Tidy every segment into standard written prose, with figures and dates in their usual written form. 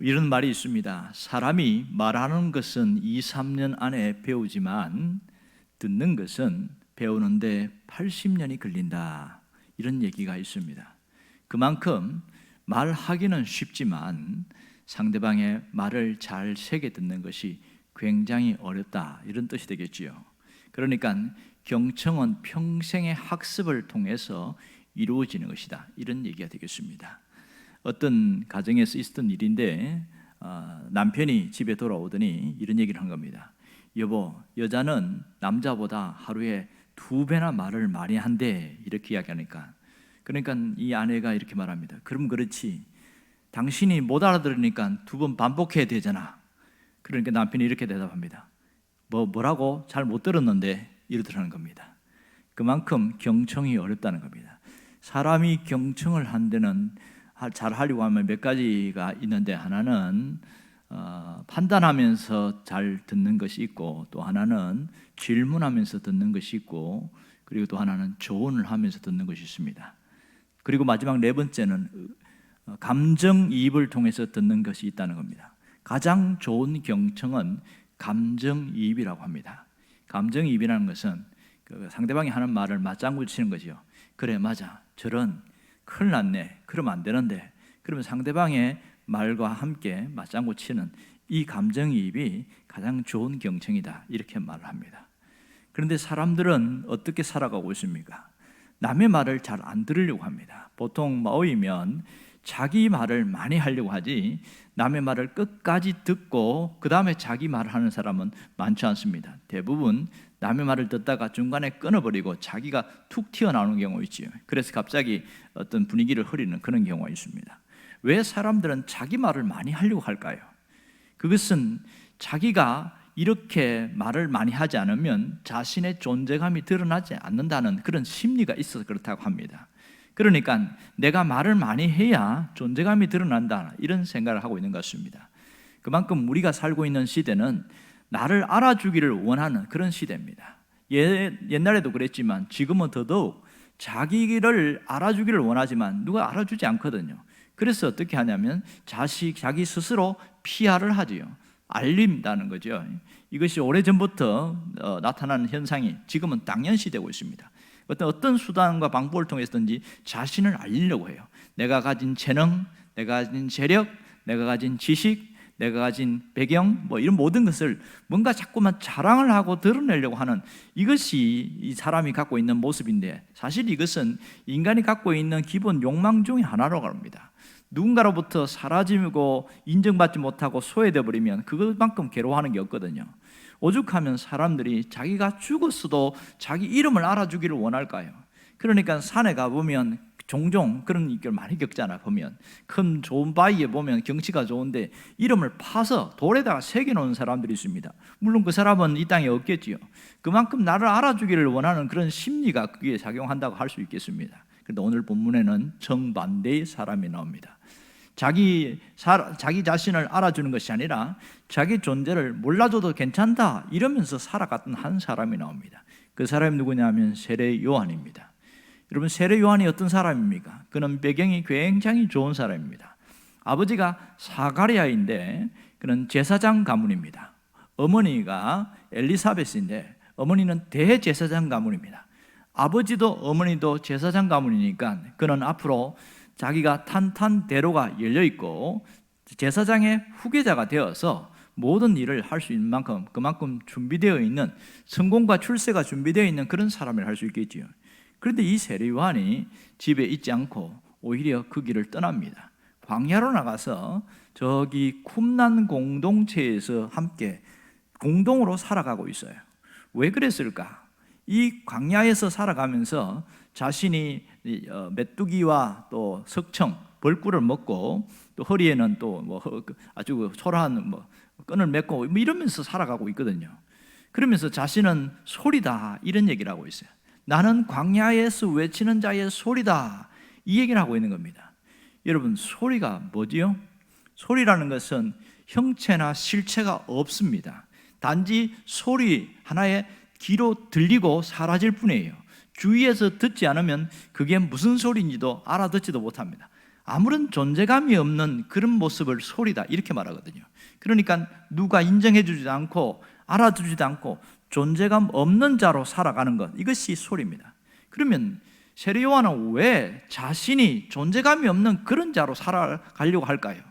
이런 말이 있습니다. 사람이 말하는 것은 2, 3년 안에 배우지만 듣는 것은 배우는데 80년이 걸린다. 이런 얘기가 있습니다. 그만큼 말하기는 쉽지만 상대방의 말을 잘 새겨 듣는 것이 굉장히 어렵다. 이런 뜻이 되겠지요. 그러니까 경청은 평생의 학습을 통해서 이루어지는 것이다. 이런 얘기가 되겠습니다. 어떤 가정에서 있었던 일인데 남편이 집에 돌아오더니 이런 얘기를 한 겁니다. 여보, 여자는 남자보다 하루에 2배나 말을 많이 한대. 이렇게 이야기하니까, 그러니까 이 아내가 이렇게 말합니다. 그럼 그렇지, 당신이 못 알아들으니까 2번 반복해야 되잖아. 그러니까 남편이 이렇게 대답합니다. 뭐라고? 잘 못 들었는데. 이러더라는 겁니다. 그만큼 경청이 어렵다는 겁니다. 사람이 경청을 한 데는 잘 하려고 하면 몇 가지가 있는데, 하나는 판단하면서 잘 듣는 것이 있고, 또 하나는 질문하면서 듣는 것이 있고, 그리고 또 하나는 조언을 하면서 듣는 것이 있습니다. 그리고 마지막 4번째는 감정이입을 통해서 듣는 것이 있다는 겁니다. 가장 좋은 경청은 감정이입이라고 합니다. 감정이입이라는 것은 상대방이 하는 말을 맞장구 치는 거죠. 그래, 맞아, 저런, 큰일 났네, 그러면 안 되는데, 그러면 상대방의 말과 함께 맞장구 치는 이 감정이입이 가장 좋은 경청이다. 이렇게 말을 합니다. 그런데 사람들은 어떻게 살아가고 있습니까? 남의 말을 잘 안 들으려고 합니다. 보통 모이면 자기 말을 많이 하려고 하지, 남의 말을 끝까지 듣고 그 다음에 자기 말을 하는 사람은 많지 않습니다. 대부분 남의 말을 듣다가 중간에 끊어버리고 자기가 툭 튀어나오는 경우가 있죠. 그래서 갑자기 어떤 분위기를 흐리는 그런 경우가 있습니다. 왜 사람들은 자기 말을 많이 하려고 할까요? 그것은 자기가 이렇게 말을 많이 하지 않으면 자신의 존재감이 드러나지 않는다는 그런 심리가 있어서 그렇다고 합니다. 그러니까 내가 말을 많이 해야 존재감이 드러난다, 이런 생각을 하고 있는 것 같습니다. 그만큼 우리가 살고 있는 시대는 나를 알아주기를 원하는 그런 시대입니다. 옛날에도 그랬지만 지금은 더더욱 자기를 알아주기를 원하지만 누가 알아주지 않거든요. 그래서 어떻게 하냐면 자기 스스로 PR을 하지요. 알린다는 거죠. 이것이 오래전부터 나타나는 현상이 지금은 당연시 되고 있습니다. 어떤 수단과 방법을 통해서든지 자신을 알리려고 해요. 내가 가진 재능, 내가 가진 재력, 내가 가진 지식, 내가 가진 배경, 이런 모든 것을 뭔가 자꾸만 자랑을 하고 드러내려고 하는, 이것이 이 사람이 갖고 있는 모습인데, 사실 이것은 인간이 갖고 있는 기본 욕망 중에 하나라고 합니다. 누군가로부터 사라지고 인정받지 못하고 소외되어 버리면 그것만큼 괴로워하는 게 없거든요. 오죽하면 사람들이 자기가 죽었어도 자기 이름을 알아주기를 원할까요? 그러니까 산에 가보면 종종 그런 일을 많이 겪잖아. 보면 큰 좋은 바위에 보면 경치가 좋은데 이름을 파서 돌에다가 새겨놓은 사람들이 있습니다. 물론 그 사람은 이 땅에 없겠지요. 그만큼 나를 알아주기를 원하는 그런 심리가 그게 작용한다고 할 수 있겠습니다. 그런데 오늘 본문에는 정반대의 사람이 나옵니다. 자기 자신을 알아주는 것이 아니라 자기 존재를 몰라줘도 괜찮다 이러면서 살아갔던 한 사람이 나옵니다. 그 사람이 누구냐면 세례 요한입니다. 여러분, 세례 요한이 어떤 사람입니까? 그는 배경이 굉장히 좋은 사람입니다. 아버지가 사가랴인데 그는 제사장 가문입니다. 어머니가 엘리사벳인데 어머니는 대제사장 가문입니다. 아버지도 어머니도 제사장 가문이니까 그는 앞으로 자기가 탄탄대로가 열려있고 제사장의 후계자가 되어서 모든 일을 할 수 있는 만큼 그만큼 준비되어 있는, 성공과 출세가 준비되어 있는 그런 사람을 할 수 있겠지요. 그런데 이 세례 요한이 집에 있지 않고 오히려 그 길을 떠납니다. 광야로 나가서 저기 쿰난 공동체에서 함께 공동으로 살아가고 있어요. 왜 그랬을까? 이 광야에서 살아가면서 자신이 메뚜기와 또 석청, 벌꿀을 먹고 또 허리에는 또 아주 초라한 끈을 맺고 이러면서 살아가고 있거든요. 그러면서 자신은 소리다 이런 얘기를 하고 있어요. 나는 광야에서 외치는 자의 소리다, 이 얘기를 하고 있는 겁니다. 여러분, 소리가 뭐지요? 소리라는 것은 형체나 실체가 없습니다. 단지 소리 하나의 귀로 들리고 사라질 뿐이에요. 주위에서 듣지 않으면 그게 무슨 소리인지도 알아듣지도 못합니다. 아무런 존재감이 없는 그런 모습을 소리다 이렇게 말하거든요. 그러니까 누가 인정해 주지도 않고 알아주지도 않고 존재감 없는 자로 살아가는 것, 이것이 소리입니다. 그러면 세례 요한은 왜 자신이 존재감이 없는 그런 자로 살아가려고 할까요?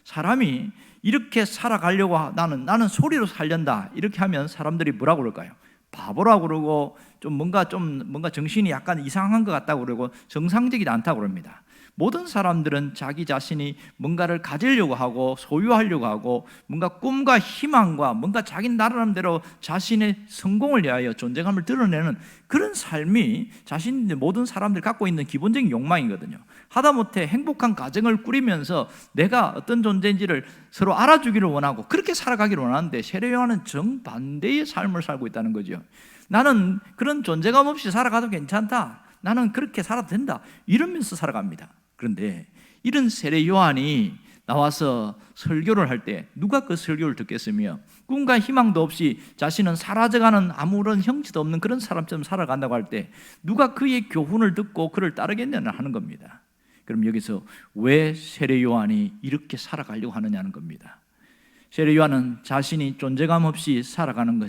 사람이 이렇게 살아가려고 나는 소리로 살련다 이렇게 하면 사람들이 뭐라고 그럴까요? 바보라고 그러고 좀 뭔가 정신이 약간 이상한 것 같다고 그러고 정상적이지 않다고 그럽니다. 모든 사람들은 자기 자신이 뭔가를 가지려고 하고 소유하려고 하고 뭔가 꿈과 희망과 뭔가 자기 나름대로 자신의 성공을 위하여 존재감을 드러내는 그런 삶이 자신의 모든 사람들이 갖고 있는 기본적인 욕망이거든요. 하다못해 행복한 가정을 꾸리면서 내가 어떤 존재인지를 서로 알아주기를 원하고 그렇게 살아가기를 원하는데 세례 요한은 정반대의 삶을 살고 있다는 거죠. 나는 그런 존재감 없이 살아가도 괜찮다, 나는 그렇게 살아도 된다 이러면서 살아갑니다. 그런데 이런 세례 요한이 나와서 설교를 할 때 누가 그 설교를 듣겠으며 꿈과 희망도 없이 자신은 사라져가는 아무런 형체도 없는 그런 사람처럼 살아간다고 할 때 누가 그의 교훈을 듣고 그를 따르겠냐는 하는 겁니다. 그럼 여기서 왜 세례 요한이 이렇게 살아가려고 하느냐는 겁니다. 세례 요한은 자신이 존재감 없이 살아가는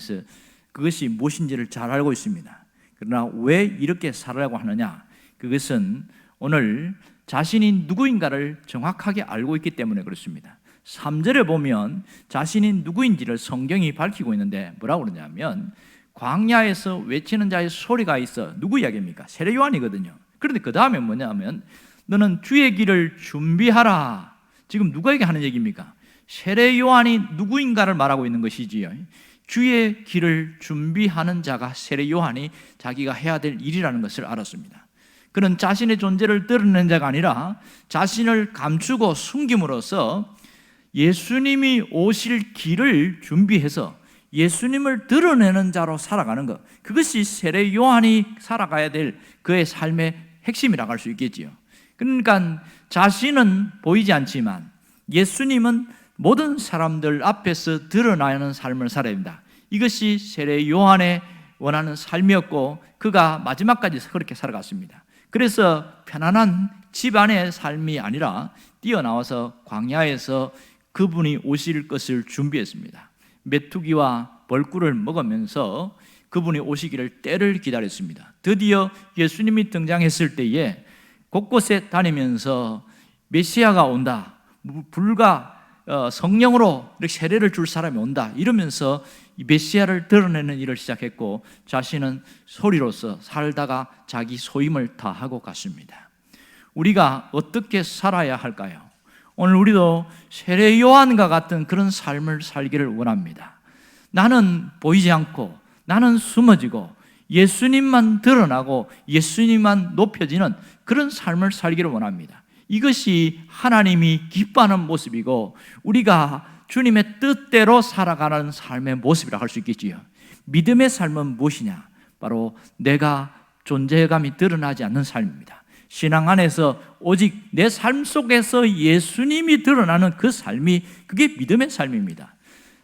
그것이 무엇인지를 잘 알고 있습니다. 그러나 왜 이렇게 살아가려고 하느냐? 그것은 오늘 자신이 누구인가를 정확하게 알고 있기 때문에 그렇습니다. 3절에 보면 자신이 누구인지를 성경이 밝히고 있는데 뭐라고 그러냐면 광야에서 외치는 자의 소리가 있어. 누구 이야기입니까? 세례 요한이거든요. 그런데 그 다음에 뭐냐면 너는 주의 길을 준비하라. 지금 누구에게 하는 얘기입니까? 세례 요한이 누구인가를 말하고 있는 것이지요. 주의 길을 준비하는 자가 세례 요한이 자기가 해야 될 일이라는 것을 알았습니다. 그는 자신의 존재를 드러내는 자가 아니라 자신을 감추고 숨김으로써 예수님이 오실 길을 준비해서 예수님을 드러내는 자로 살아가는 것, 그것이 세례 요한이 살아가야 될 그의 삶의 핵심이라고 할 수 있겠지요. 그러니까 자신은 보이지 않지만 예수님은 모든 사람들 앞에서 드러나는 삶을 살아야 됩니다. 이것이 세례 요한의 원하는 삶이었고 그가 마지막까지 그렇게 살아갔습니다. 그래서 편안한 집안의 삶이 아니라 뛰어나와서 광야에서 그분이 오실 것을 준비했습니다. 메뚜기와 벌꿀을 먹으면서 그분이 오시기를 때를 기다렸습니다. 드디어 예수님이 등장했을 때에 곳곳에 다니면서 메시아가 온다, 불과 성령으로 이렇게 세례를 줄 사람이 온다 이러면서 이 메시아를 드러내는 일을 시작했고 자신은 소리로서 살다가 자기 소임을 다하고 갔습니다. 우리가 어떻게 살아야 할까요? 오늘 우리도 세례 요한과 같은 그런 삶을 살기를 원합니다. 나는 보이지 않고 나는 숨어지고 예수님만 드러나고 예수님만 높여지는 그런 삶을 살기를 원합니다. 이것이 하나님이 기뻐하는 모습이고 우리가 주님의 뜻대로 살아가는 삶의 모습이라고 할 수 있겠지요. 믿음의 삶은 무엇이냐? 바로 내가 존재감이 드러나지 않는 삶입니다. 신앙 안에서 오직 내 삶 속에서 예수님이 드러나는 그 삶이 그게 믿음의 삶입니다.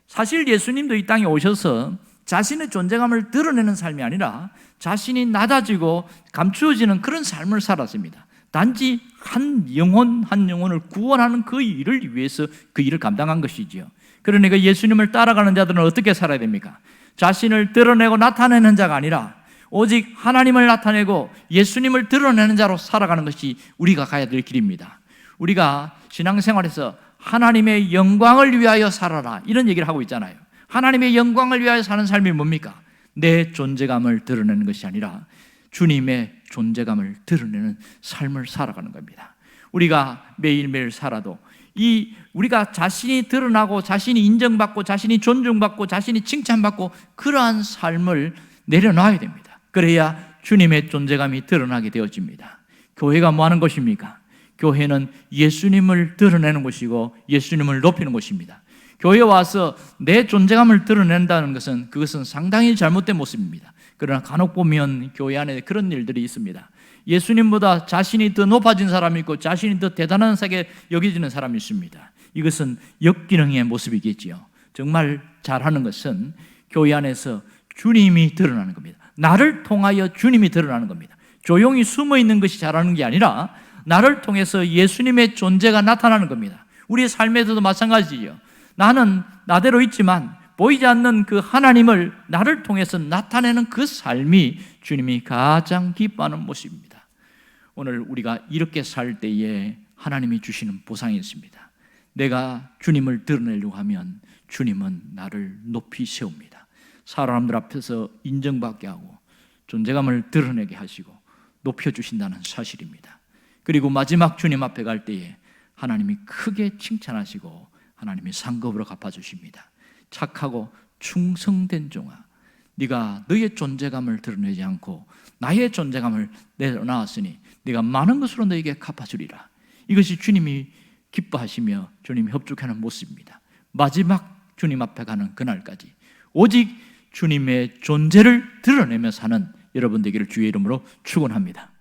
사실 예수님도 이 땅에 오셔서 자신의 존재감을 드러내는 삶이 아니라 자신이 낮아지고 감추어지는 그런 삶을 살았습니다. 단지 한 영혼을 구원하는 그 일을 위해서 그 일을 감당한 것이지요. 그러니까 예수님을 따라가는 자들은 어떻게 살아야 됩니까? 자신을 드러내고 나타내는 자가 아니라 오직 하나님을 나타내고 예수님을 드러내는 자로 살아가는 것이 우리가 가야 될 길입니다. 우리가 신앙생활에서 하나님의 영광을 위하여 살아라 이런 얘기를 하고 있잖아요. 하나님의 영광을 위하여 사는 삶이 뭡니까? 내 존재감을 드러내는 것이 아니라 주님의 존재감을 드러내는 삶을 살아가는 겁니다. 우리가 매일매일 살아도 우리가 자신이 드러나고 자신이 인정받고 자신이 존중받고 자신이 칭찬받고 그러한 삶을 내려놔야 됩니다. 그래야 주님의 존재감이 드러나게 되어집니다. 교회가 뭐 하는 것입니까? 교회는 예수님을 드러내는 것이고 예수님을 높이는 것입니다. 교회에 와서 내 존재감을 드러낸다는 것은 그것은 상당히 잘못된 모습입니다. 그러나 간혹 보면 교회 안에 그런 일들이 있습니다. 예수님보다 자신이 더 높아진 사람이 있고 자신이 더 대단한 사게 여겨지는 사람이 있습니다. 이것은 역기능의 모습이겠지요. 정말 잘하는 것은 교회 안에서 주님이 드러나는 겁니다. 나를 통하여 주님이 드러나는 겁니다. 조용히 숨어 있는 것이 잘하는 게 아니라 나를 통해서 예수님의 존재가 나타나는 겁니다. 우리의 삶에서도 마찬가지죠. 나는 나대로 있지만 보이지 않는 그 하나님을 나를 통해서 나타내는 그 삶이 주님이 가장 기뻐하는 모습입니다. 오늘 우리가 이렇게 살 때에 하나님이 주시는 보상이 있습니다. 내가 주님을 드러내려고 하면 주님은 나를 높이 세웁니다. 사람들 앞에서 인정받게 하고 존재감을 드러내게 하시고 높여주신다는 사실입니다. 그리고 마지막 주님 앞에 갈 때에 하나님이 크게 칭찬하시고 하나님이 상급으로 갚아주십니다. 착하고 충성된 종아, 네가 너의 존재감을 드러내지 않고 나의 존재감을 내려놓았으니 네가 많은 것으로 너에게 갚아주리라. 이것이 주님이 기뻐하시며 주님이 협족하는 모습입니다. 마지막 주님 앞에 가는 그날까지 오직 주님의 존재를 드러내며 사는 여러분 되기를 주의 이름으로 축원합니다.